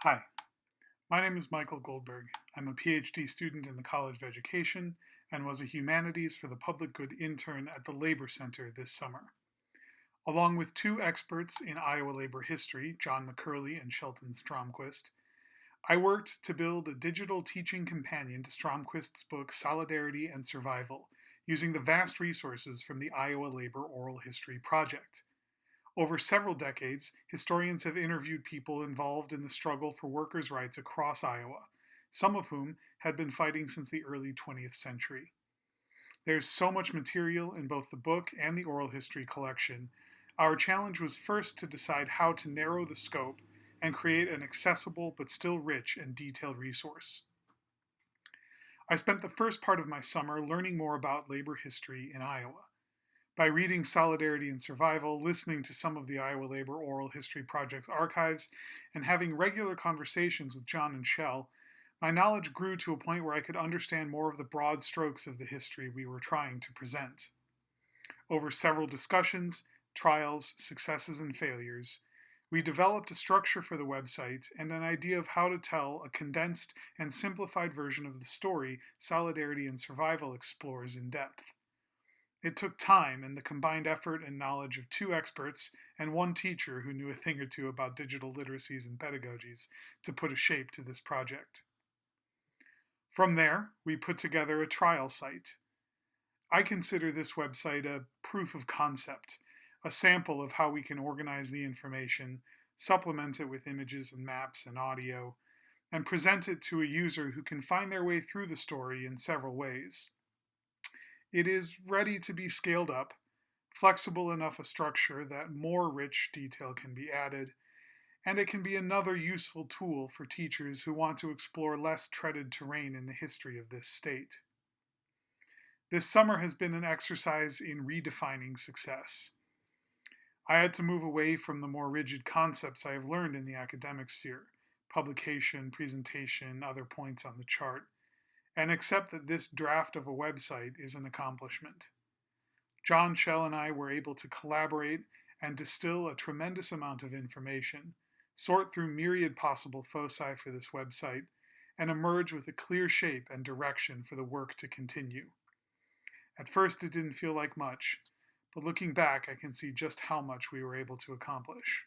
Hi, my name is Michael Goldberg. I'm a PhD student in the College of Education and was a Humanities for the Public Good intern at the Labor Center this summer. Along with two experts in Iowa labor history, John McCurley and Shelton Stromquist, I worked to build a digital teaching companion to Stromquist's book Solidarity and Survival, using the vast resources from the Iowa Labor Oral History Project. Over several decades, historians have interviewed people involved in the struggle for workers' rights across Iowa, some of whom had been fighting since the early 20th century. There's so much material in both the book and the oral history collection. Our challenge was first to decide how to narrow the scope and create an accessible but still rich and detailed resource. I spent the first part of my summer learning more about labor history in Iowa. By reading Solidarity and Survival, listening to some of the Iowa Labor Oral History Project's archives, and having regular conversations with John and Shell, my knowledge grew to a point where I could understand more of the broad strokes of the history we were trying to present. Over several discussions, trials, successes, and failures, we developed a structure for the website and an idea of how to tell a condensed and simplified version of the story Solidarity and Survival explores in depth. It took time and the combined effort and knowledge of two experts and one teacher who knew a thing or two about digital literacies and pedagogies to put a shape to this project. From there, we put together a trial site. I consider this website a proof of concept, a sample of how we can organize the information, supplement it with images and maps and audio, and present it to a user who can find their way through the story in several ways. It is ready to be scaled up, flexible enough a structure that more rich detail can be added, and it can be another useful tool for teachers who want to explore less treaded terrain in the history of this state. This summer has been an exercise in redefining success. I had to move away from the more rigid concepts I have learned in the academic sphere, publication, presentation, other points on the chart, and accept that this draft of a website is an accomplishment. John, Shell, and I were able to collaborate and distill a tremendous amount of information, sort through myriad possible foci for this website, and emerge with a clear shape and direction for the work to continue. At first it didn't feel like much, but looking back I can see just how much we were able to accomplish.